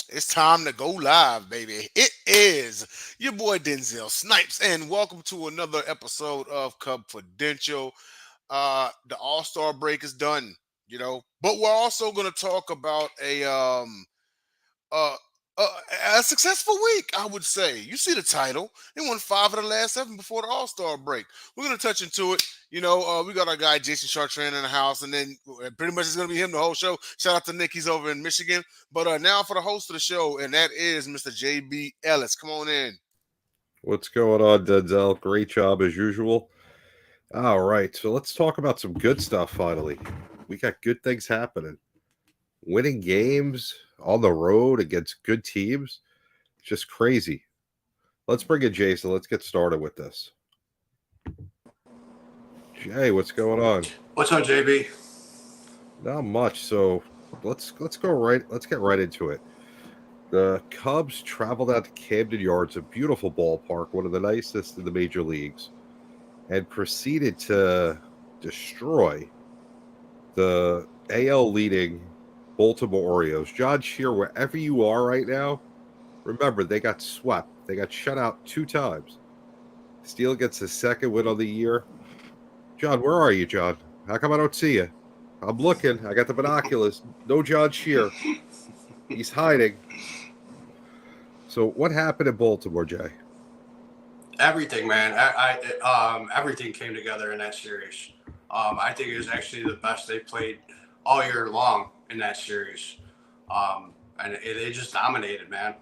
It's time to go live, baby. It is your boy Denzel Snipes, and welcome to another episode of Cubfidential. The All Star break is done, but we're also going to talk about uh, uh, a successful week. I would say. You see the title; they won 5 of the last 7 before the All Star break. We're going to touch into it. We got our guy Jason Chartrand in the house, and then pretty much it's going to be him the whole show. Shout out to Nick; he's over in Michigan. But now for the host of the show, and that is Mr. JB Ellis. Come on in. What's going on, Denzel? Great job as usual. All right, so let's talk about some good stuff finally. We got good things happening. Winning games on the road against good teams, just crazy. Let's bring in Jason. Let's get started with this. Jay, what's going on? What's up, JB? Not much. So let's go right. Let's get right into it. The Cubs traveled out to Camden Yards, a beautiful ballpark, one of the nicest in the major leagues, and proceeded to destroy the AL leading Baltimore Orioles. John Shear, wherever you are right now, remember they got swept. They got shut out 2 times. Steele gets his second win of the year. John, where are you, John? How come I don't see you? I'm looking. I got the binoculars. No John Shear. He's hiding. So what happened in Baltimore, Jay? Everything, man. Everything came together in that series. I think it was actually the best they played all year long in that series, and they just dominated, man.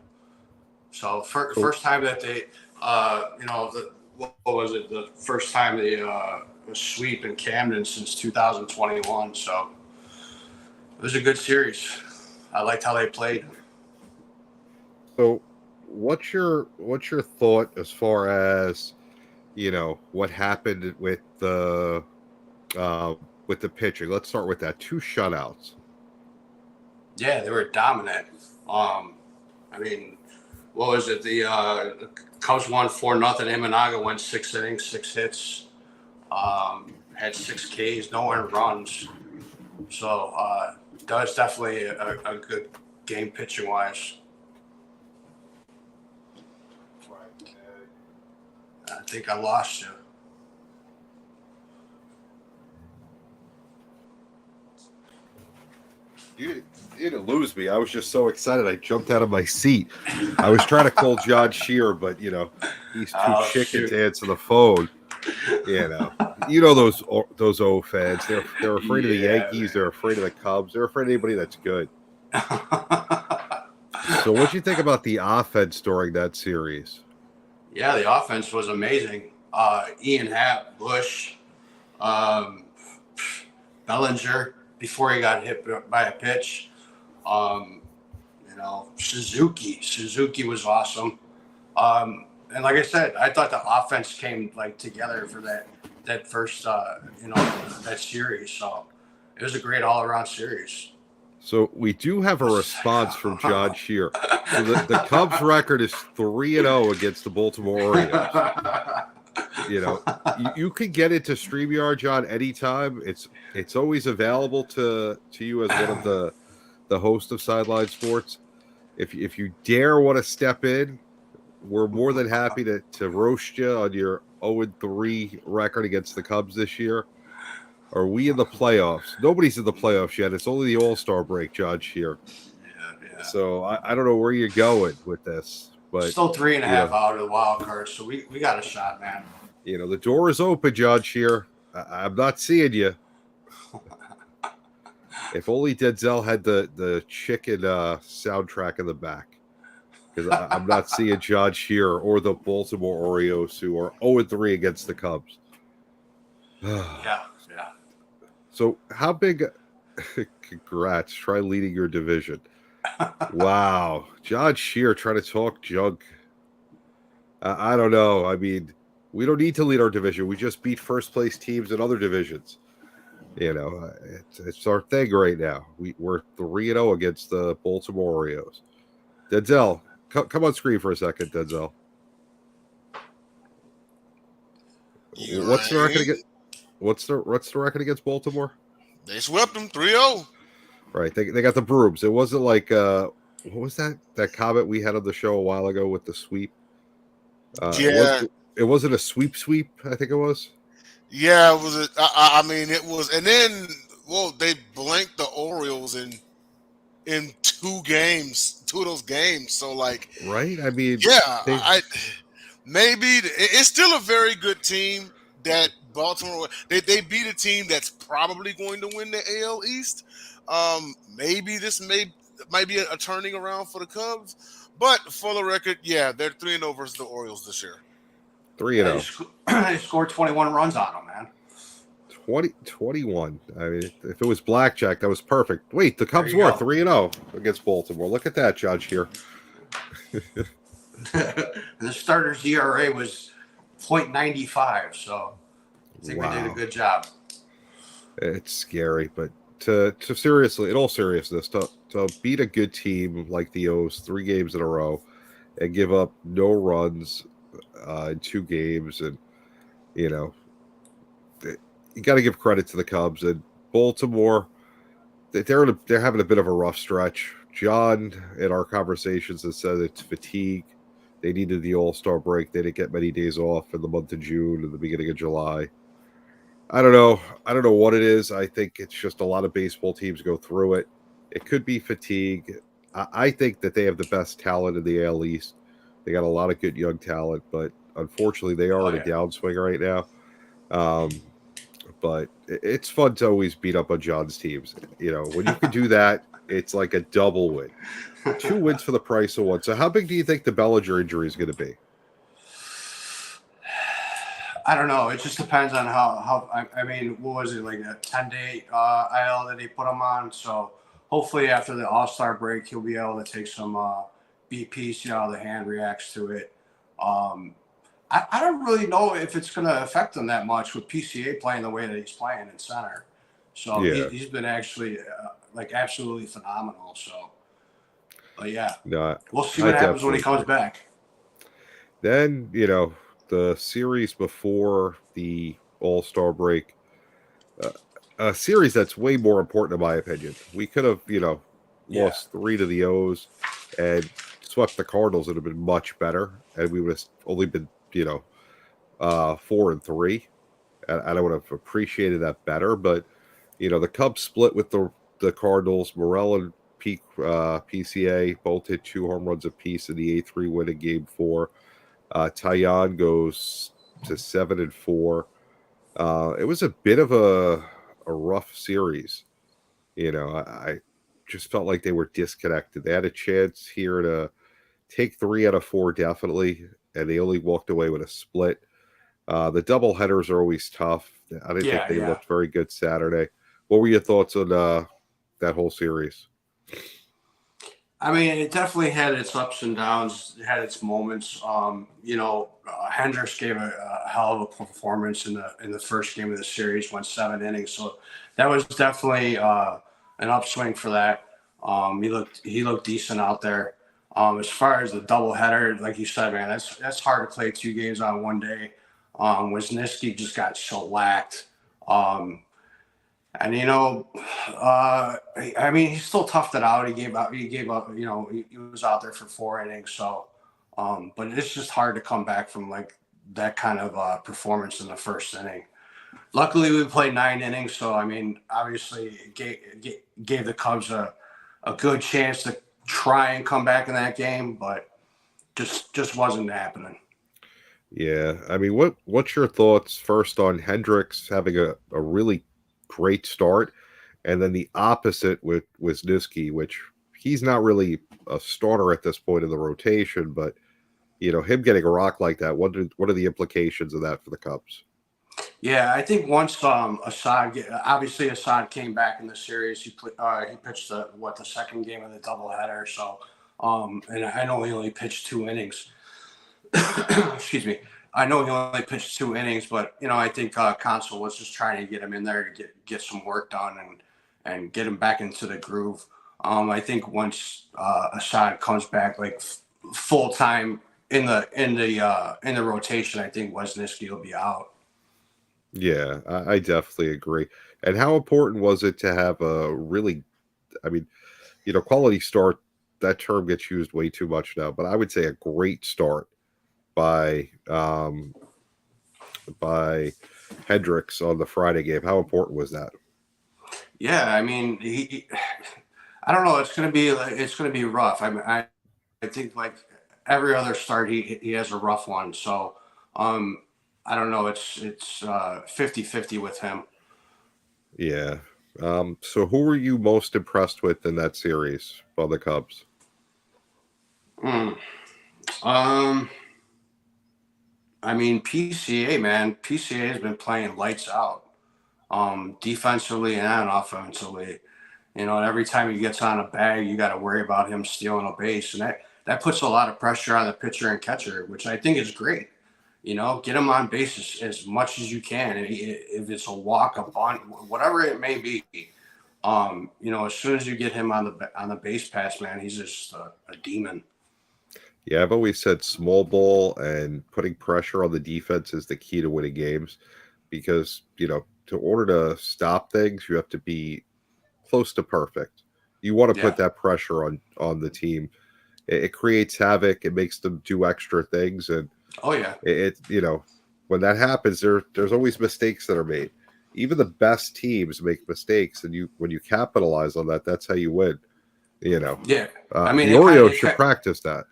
So first time that they, what was it? The first time they sweep in Camden since 2021. So it was a good series. I liked how they played. So what's your thought as far as what happened with the pitching? Let's start with that. 2 shutouts. Yeah, they were dominant. What was it? The Cubs won 4-0. Imanaga went 6 innings, 6 hits, had 6 Ks, no earned runs. So that was definitely a good game pitching wise. I think I lost you. You didn't lose me. I was just so excited. I jumped out of my seat. I was trying to call John Shear, but he's too chicken to answer the phone. Those O fans. They're afraid of the Yankees. Man. They're afraid of the Cubs. They're afraid of anybody that's good. So, what'd you think about the offense during that series? Yeah, the offense was amazing. Ian Happ, Bush, Bellinger before he got hit by a pitch. Suzuki was awesome. And like I said, I thought the offense came together for that first that series. So it was a great all around series. So we do have a response from John Shear. So the Cubs record is 3-0 against the Baltimore Orioles. You could get into StreamYard, John, anytime. It's always available to you as one of the host of Sideline Sports. If you dare want to step in, we're more than happy to roast you on your 0-3 record against the Cubs this year. Are we in the playoffs? Nobody's in the playoffs yet. It's only the All-Star break, John Shear. Yeah. So I don't know where you're going with this, but still 3.5 out of the wild card, so we got a shot, man. The door is open, John Shear. I'm not seeing you. If only Denzel had the chicken soundtrack in the back, because I'm not seeing John Shear or the Baltimore Orioles, who are 0-3 against the Cubs. Yeah. So how big? Congrats! Try leading your division. Wow, John Shear trying to talk junk. I don't know. I mean, we don't need to lead our division. We just beat first place teams in other divisions. It's our thing right now. We're 3-0 against the Baltimore Orioles. Denzel, come on screen for a second, Denzel. What's the record against? What's the record against Baltimore? They swept them 3-0. Right, they got the brooms. It wasn't like what was that comment we had on the show a while ago with the sweep? It was Yeah, it wasn't a sweep. I think it was. yeah, it was. I mean, it was, and then well, they blanked the Orioles in two of those games. So like, Right? I mean, yeah, they maybe it's still a very good team that Baltimore. They beat a team that's probably going to win the AL East. Maybe this might be a turning around for the Cubs, but for the record, yeah, they're 3-0 versus the Orioles this year. 3 and Yeah, 0. they scored 21 runs on them, man. 21. I mean, if it was blackjack, that was perfect. Wait, the There Cubs you were go. 3 and 0 against Baltimore. Look at that, Judge here. The starter's ERA was .95, so I think we did a Wow. good job. It's scary, but to seriously, in all seriousness, to beat a good team like the O's 3 games in a row and give up no runs in 2 games, and you know, you got to give credit to the Cubs and Baltimore. They're having a bit of a rough stretch. John, in our conversations, has said it's fatigue. They needed the All Star break. They didn't get many days off in the month of June and the beginning of July. I don't know. I don't know what it is. I think it's just a lot of baseball teams go through it. It could be fatigue. I think that they have the best talent in the AL East. They got a lot of good young talent, but unfortunately, they are Oh in a yeah. downswing right now. Um, but it's fun to always beat up on John's teams. You know, when you can do that, it's like a double win. 2 wins for the price of one. So, how big do you think the Bellinger injury is going to be? I don't know. It just depends on how I mean, what was it, like a 10-day IL that he put him on? So hopefully after the All-Star break, he'll be able to take some BP, see how the hand reacts to it. Um, I don't really know if it's going to affect him that much with PCA playing the way that he's playing in center. So Yeah, he's been actually like absolutely phenomenal. So, but yeah, no, we'll see I what happens when definitely he comes agree. back. Then, the series before the All Star break, uh, a series that's way more important, in my opinion. We could have, Yeah. lost 3 to the O's and swept the Cardinals. It would have been much better. And we would have only been, 4-3. And I would have appreciated that better. But, the Cubs split with the Cardinals. Morel and PCA both hit 2 home runs apiece in the 8-3 win in game 4. Tyon goes to 7-4. It was a bit of a rough series. I just felt like they were disconnected. They had a chance here to take 3 out of 4 definitely, and they only walked away with a split. The double headers are always tough. I didn't think Yeah, they yeah. looked very good Saturday. What were your thoughts on that whole series? I mean, it definitely had its ups and downs. It had its moments. Hendricks gave a hell of a performance in the first game of the series, went 7 innings. So that was definitely an upswing for that. He looked decent out there. As far as the doubleheader, like you said, man, that's hard to play 2 games on one day. Wisniewski just got shellacked. Um, and I mean, he still toughed it out. He gave up. He was out there for 4 innings. So, but it's just hard to come back from like that kind of performance in the first inning. Luckily, we played 9 innings. So, I mean, obviously, it gave the Cubs a good chance to try and come back in that game, but just wasn't happening. Yeah, I mean, what's your thoughts first on Hendricks having a really great start, and then the opposite with Wisniewski, which he's not really a starter at this point in the rotation, but him getting a rock like that, what are the implications of that for the Cubs? Yeah, I think once obviously Assad came back in the series. He pitched the second game of the doubleheader. So, and I know he only pitched 2 innings. Excuse me. I know he only pitched 2 innings, but I think Consul was just trying to get him in there to get some work done and get him back into the groove. I think once Assad comes back like full time in the rotation, I think Wisniewski will be out. Yeah, I definitely agree. And how important was it to have a really, I mean, quality start that term gets used way too much now, but I would say a great start by by Hendricks on the Friday game. How important was that? Yeah, I mean, I don't know. It's gonna be rough. I think like every other start, he has a rough one. So, um, I don't know. It's 50-50 with him. Yeah. So who were you most impressed with in that series by the Cubs? Mm. Um, I mean, PCA, man, PCA has been playing lights out, defensively and offensively. You know, every time he gets on a bag, you got to worry about him stealing a base, and that puts a lot of pressure on the pitcher and catcher, which I think is great. You know, get him on base as much as you can. And if it's a walk, a bunt, whatever it may be, you know, as soon as you get him on the base pass, man, he's just a demon. Yeah, I've always said small ball and putting pressure on the defense is the key to winning games because, to order to stop things, you have to be close to perfect. You want to put Yeah. that pressure on the team. It creates havoc. It makes them do extra things, and Oh yeah. when that happens, there's always mistakes that are made. Even the best teams make mistakes, and when you capitalize on that, that's how you win. You know, Yeah. I mean, the it kind Orioles of. should practice that.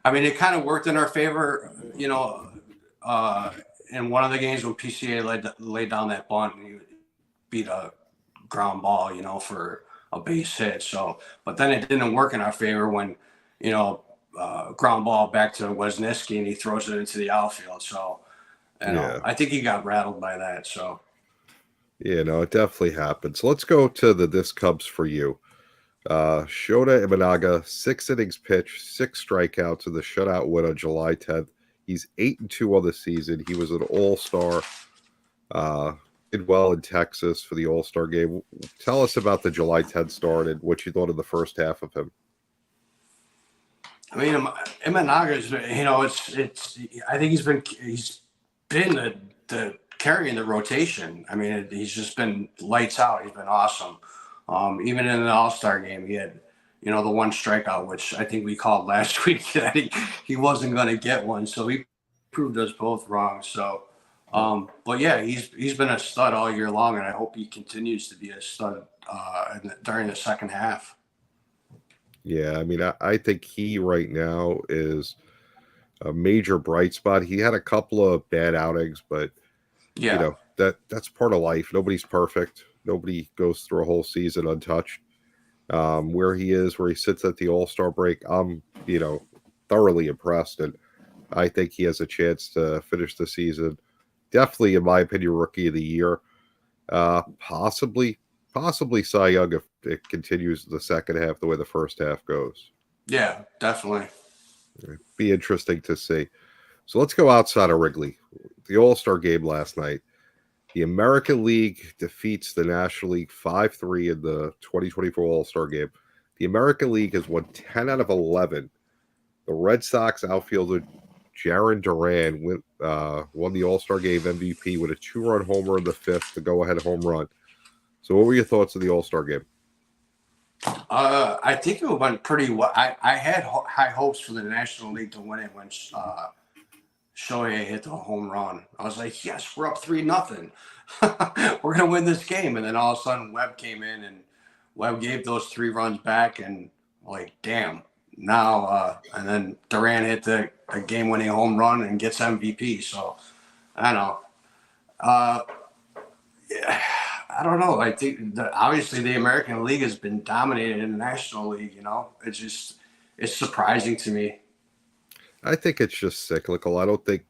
I mean, it kind of worked in our favor, uh, in one of the games when PCA laid down that bunt and he beat a ground ball, for a base hit. So, but then it didn't work in our favor when, you know, ground ball back to Wesniewski and he throws it into the outfield. So, Yeah, I think he got rattled by that. So, it definitely happens. Let's go to this Cubs for you. Shota Imanaga, 6 innings pitched, 6 strikeouts in the shutout win on July 10th. He's 8-2 on the season. He was an all-star. Did well in Texas for the All-Star game. Tell us about the July 10th start and what you thought of the first half of him. I mean, Imanaga's, I think he's been the carrying the rotation. I mean, he's just been lights out. He's been awesome. Even in the All-Star game, he had, the one strikeout, which I think we called last week that he wasn't going to get one. So he proved us both wrong. So, but yeah, he's been a stud all year long, and I hope he continues to be a stud during the second half. Yeah, I mean, I think he right now is a major bright spot. He had a couple of bad outings, but Yeah. That's part of life. Nobody's perfect. Nobody goes through a whole season untouched. Where he sits at the All-Star break, I'm thoroughly impressed, and I think he has a chance to finish the season. Definitely, in my opinion, rookie of the year. Possibly Cy Young if it continues the second half the way the first half goes. Yeah, definitely. Be interesting to see. So let's go outside of Wrigley. The All-Star game last night. The American League defeats the National League 5-3 in the 2024 All-Star game. The American League has won 10 out of 11. The Red Sox outfielder Jarren Duran won the All-Star game MVP with a 2-run homer in the fifth, the go-ahead home run. So what were your thoughts of the All-Star game? I think it went pretty well. I had high hopes for the National League to win it when Shohei hit the home run. I was like, yes, we're up 3-0. We're gonna win this game. And then all of a sudden, Webb came in and Webb gave those 3 runs back, and like, damn. Now, and then Duran hit the game-winning home run and gets MVP. So I don't know. Yeah, I don't know. I think obviously the American League has been dominated in the National League. It's surprising to me. I think it's just cyclical. I don't think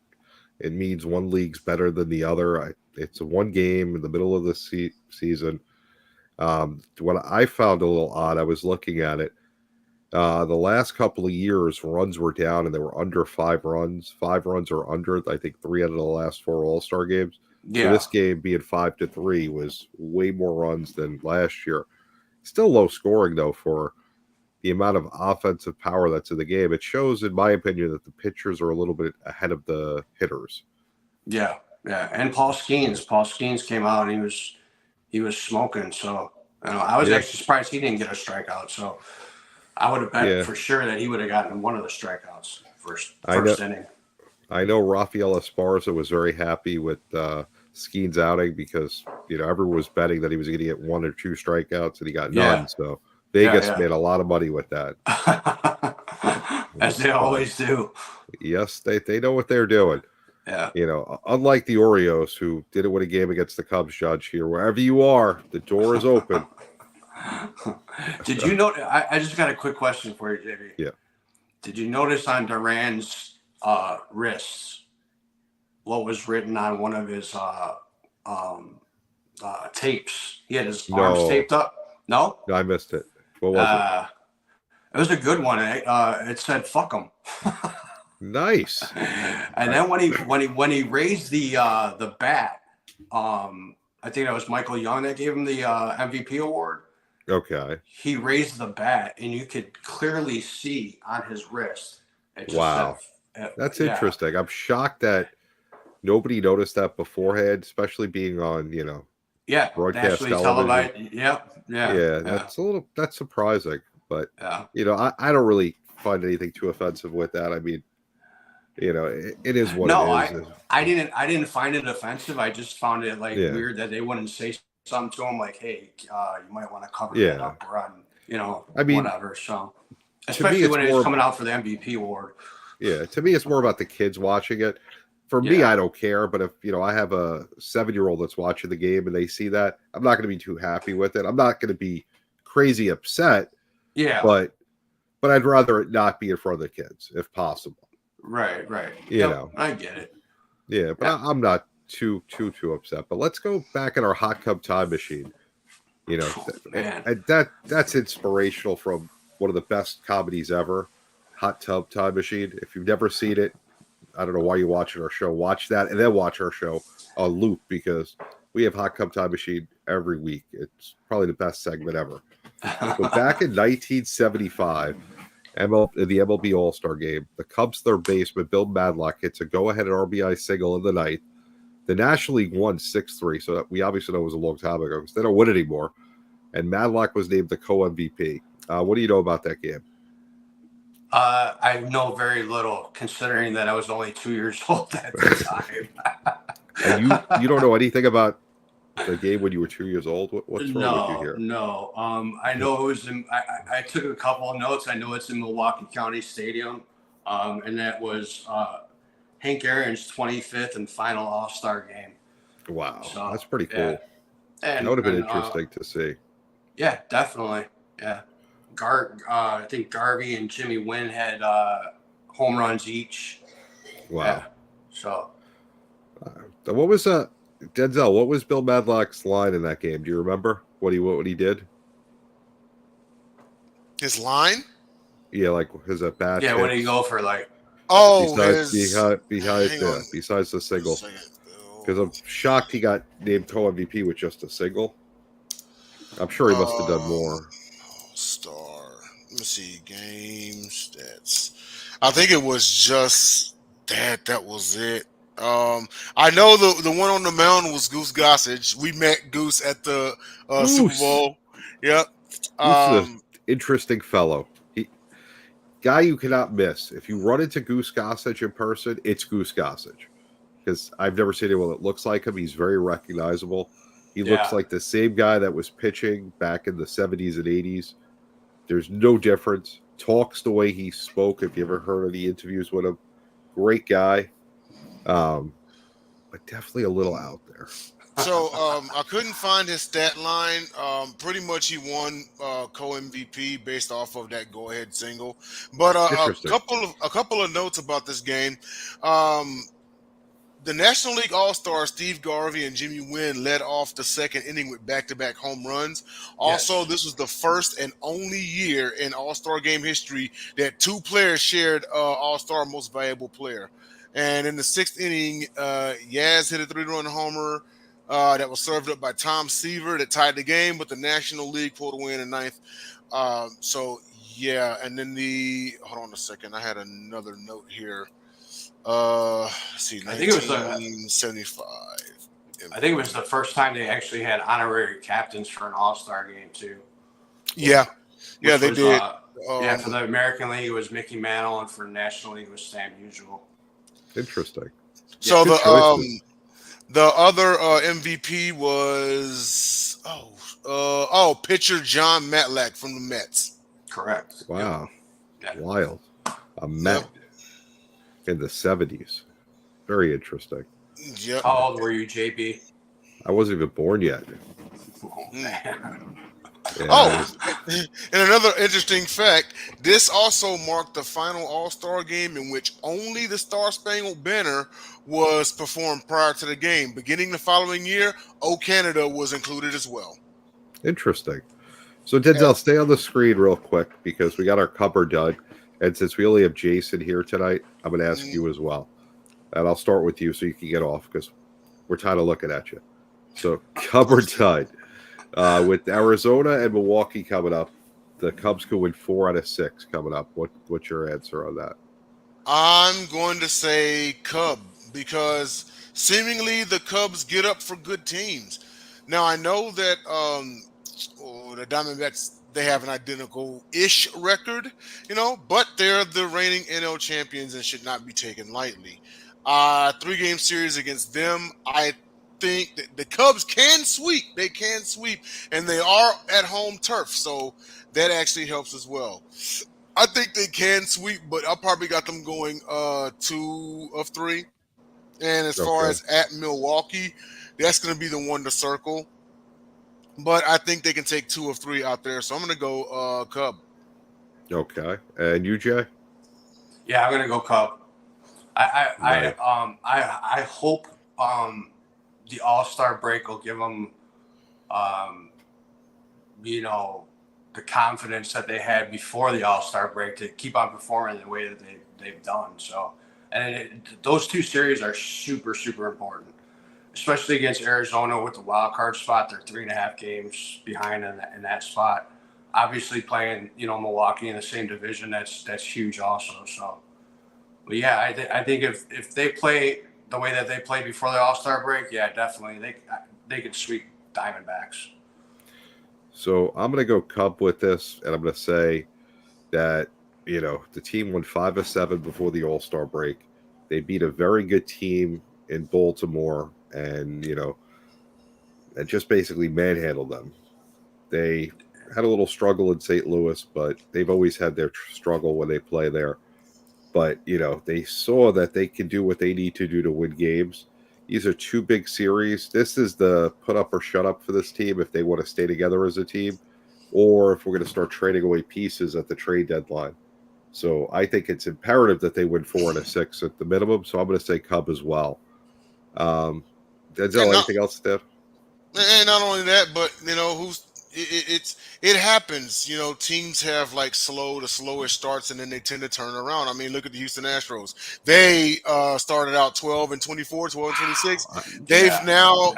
it means one league's better than the other. It's a one game in the middle of the season. What I found a little odd, I was looking at it. The last couple of years, runs were down and they were under 5 runs. 5 runs or under, I think 3 out of the last 4 All-Star games. So Yeah. this game being 5-3 was way more runs than last year. Still low scoring though for the amount of offensive power that's in the game. It shows, in my opinion, that the pitchers are a little bit ahead of the hitters. Yeah. And Paul Skeens came out and he was smoking. So I was Yeah, actually surprised he didn't get a strikeout. So I would have bet yeah. for sure that he would have gotten one of the strikeouts I know. first inning. I know Rafael Esparza was very happy with Skeen's outing because everyone was betting that he was going to get 1 or 2 strikeouts and he got none. Yeah, So yeah, Vegas yeah. made a lot of money with that. It As was they fun. always do. Yes, they know what they're doing. Yeah. Unlike the Orioles who didn't win a game against the Cubs, Judge, here, wherever you are, the door is open. Did you know? I just got a quick question for you, JB. Yeah. Did you notice on Duran's wrists what was written on one of his um, tapes? He had his arms No, taped up. No, I missed it. What was it? uh, it was a good one. It said "fuck 'em," Nice. and then when he raised the bat, I think that was Michael Young that gave him the MVP award. Okay. He raised the bat, and you could clearly see on his wrist. It just Wow. said, That's yeah. interesting. I'm shocked that nobody noticed that beforehand, especially being on, Yeah, broadcast nationally television. televised. Yep, yeah, Yeah, yeah, that's surprising. But, yeah. I don't really find anything too offensive with that. I mean, it is what it No, is. I didn't find it offensive. I just found it Yeah. weird that they wouldn't say something to him like, "Hey, you might want to cover that Yeah. up," or I mean, whatever. So, to me, especially it's when it's more. coming out for the MVP award. Yeah, to me, it's more about the kids watching it. For me, Yeah. I don't care. But if I have a 7-year-old that's watching the game and they see that, I'm not going to be too happy with it. I'm not going to be crazy upset, Yeah. but I'd rather it not be in front of the kids if possible. Right. Yep, I get it. Yeah, but Yeah. I'm not too upset. But let's go back in our hot tub time machine. Man. And that's inspirational from one of the best comedies ever, Hot Tub Time Machine. If you've never seen it, I don't know why you're watching our show. Watch that and then watch our show on loop because we have Hot Tub Time Machine every week. It's probably the best segment ever. But back in 1975, in the MLB All-Star Game, the Cubs third baseman Bill Madlock hits a go-ahead RBI single in the ninth. The National League won 6-3, so we obviously know it was a long time ago because they don't win anymore. And Madlock was named the co-MVP. What do you know about that game? I know very little, considering that I was only 2 years old at the time. And you don't know anything about the game when you were 2 years old? What's wrong with you here? No. I know it was in. I took a couple of notes. I know it's in Milwaukee County Stadium, and that was Hank Aaron's 25th and final All-Star game. Wow, So, that's pretty cool. yeah. And, That would have been interesting to see. Yeah, definitely. Yeah. I think Garvey and Jimmy Wynn had home runs each. Wow. Yeah. So. What was Denzel? What was Bill Madlock's line in that game? Do you remember what he did? His line? Yeah, like his at bat. Yeah, what did he go for? Like. Oh, besides the single. Because I'm shocked he got named co-MVP with just a single. I'm sure he must have done more. Star. Let me see. Game stats. I think it was just that. That was it. I know the one on the mound was Goose Gossage. We met Goose at the Super Bowl. Yep. Goose is an interesting fellow. Guy you cannot miss. If you run into Goose Gossage in person, it's Goose Gossage. Because I've never seen anyone that looks like him. He's very recognizable. He looks like the same guy that was pitching back in the 70s and 80s. There's no difference. Talks the way he spoke. If you ever heard of the interviews with him, great guy. But definitely a little out there. So I couldn't find his stat line. Pretty much he won co-MVP based off of that go-ahead single. But a couple of notes about this game. The National League All-Stars Steve Garvey and Jimmy Wynn led off the second inning with back-to-back home runs. Also, This was the first and only year in All-Star game history that two players shared All-Star Most Valuable Player. And in the sixth inning, Yaz hit a 3-run homer that was served up by Tom Seaver that tied the game, but the National League pulled away in the ninth. And then hold on a second, I had another note here. Let's see, 1975. I think it was the first time they actually had honorary captains for an All-Star game too. Yeah, yeah, Which they was did. yeah, for the American League it was Mickey Mantle, and for the National League it was Sam Usual. Interesting. So Good choices. the other MVP was pitcher John Matlack from the Mets. Correct. Wow. Yep. Yeah. Wild. A Yep. Met in the 70s. Very interesting. Yep. How old were you, JB? I wasn't even born yet. Oh man. Yeah, Oh, and another interesting fact, this also marked the final All-Star game in which only the Star Spangled Banner was performed prior to the game. Beginning the following year, O Canada was included as well. interesting. So, Denzel, stay on the screen real quick because we got our cupboard done. And since we only have Jason here tonight, I'm going to ask you as well. And I'll start with you so you can get off because we're tired of looking at you. So, cupboard done. With Arizona and Milwaukee coming up, the Cubs could win 4 out of 6 coming up. What's your answer on that? I'm going to say Cub because seemingly the Cubs get up for good teams. Now I know that the Diamondbacks, they have an identical-ish record, but they're the reigning NL champions and should not be taken lightly. 3-game series against them, I think that the Cubs can sweep. They can sweep, and they are at home turf, so that actually helps as well. I think they can sweep, but I probably got them going 2 of 3. And as far as at Milwaukee, that's going to be the one to circle. But I think they can take 2 of 3 out there, so I'm going to go Cub. Okay, and you, Jay? Yeah, I'm gonna go Cub. I hope the All-Star break will give them, the confidence that they had before the All-Star break to keep on performing the way that they've done. So, and those 2 series are super, super important, especially against Arizona with the wild card spot. They're 3.5 games behind in that spot. Obviously playing, Milwaukee in the same division, that's huge also. So, but yeah, I think if they play the way that they played before the All-Star break, yeah, definitely they could sweep Diamondbacks. So I'm going to go Cub with this, and I'm going to say that, the team won 5 of 7 before the All-Star break. They beat a very good team in Baltimore and, and just basically manhandled them. They had a little struggle in St. Louis, but they've always had their struggle when they play there. But, they saw that they can do what they need to do to win games. These are 2 big series. This is the put up or shut up for this team if they want to stay together as a team, or if we're going to start trading away pieces at the trade deadline. So I think it's imperative that they win 4 out of 6 at the minimum. So I'm going to say Cub as well. Denzel, anything else, Steph? And not only that, but it happens. Teams have like slowish starts, and then they tend to turn around. I mean, look at the Houston Astros. They started out 12-24, 12-26. They've now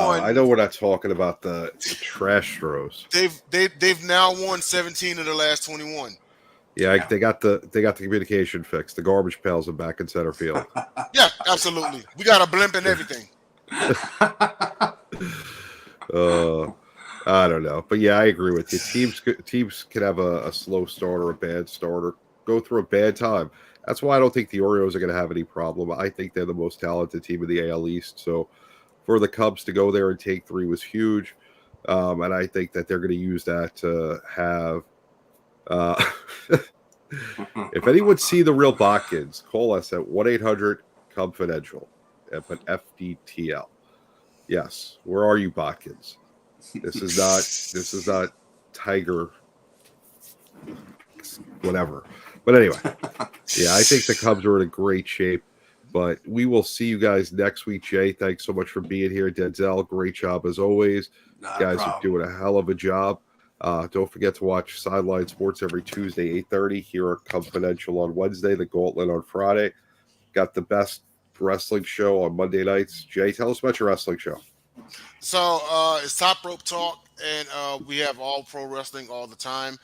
won. I know we're not talking about the trash throws. They've now won 17 of the last 21. Yeah, they got the communication fixed. The garbage pails are back in center field. Yeah, absolutely. We got a blimp and everything. I don't know, but yeah, I agree with you. Teams can have a slow start or a bad start or go through a bad time. That's why I don't think the Orioles are going to have any problem. I think they're the most talented team in the AL East. So for the Cubs to go there and take 3 was huge, and I think that they're going to use that to have. If anyone see the real Botkins, call us at 1-800-Cubfidential and put FDTL. Yes, where are you, Botkins? This is not Tiger, whatever. But anyway, yeah, I think the Cubs are in a great shape. But we will see you guys next week. Jay, thanks so much for being here. Denzel, great job as always. Not guys are doing a hell of a job. Don't forget to watch Sideline Sports every Tuesday, 8:30. Here at Cubfidential on Wednesday, the Gauntlet on Friday. Got the best wrestling show on Monday nights. Jay, tell us about your wrestling show. So it's Top Rope Talk and we have all pro wrestling all the time.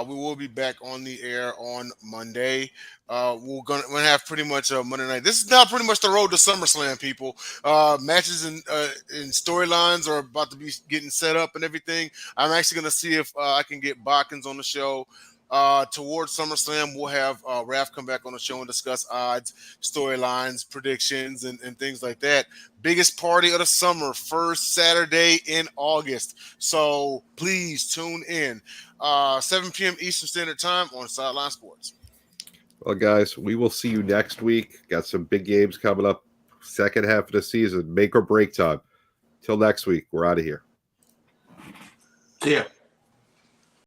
We will be back on the air on Monday. We're gonna have pretty much a Monday night. This is now pretty much the road to SummerSlam, people. Matches and storylines are about to be getting set up and everything. I'm actually gonna see if I can get Botkins on the show. Towards SummerSlam, we'll have Raph come back on the show and discuss odds, storylines, predictions, and things like that. Biggest party of the summer, first Saturday in August. So please tune in. 7 p.m. Eastern Standard Time on Sideline Sports. Well, guys, we will see you next week. Got some big games coming up. Second half of the season, make or break time. Till next week, we're out of here. See ya.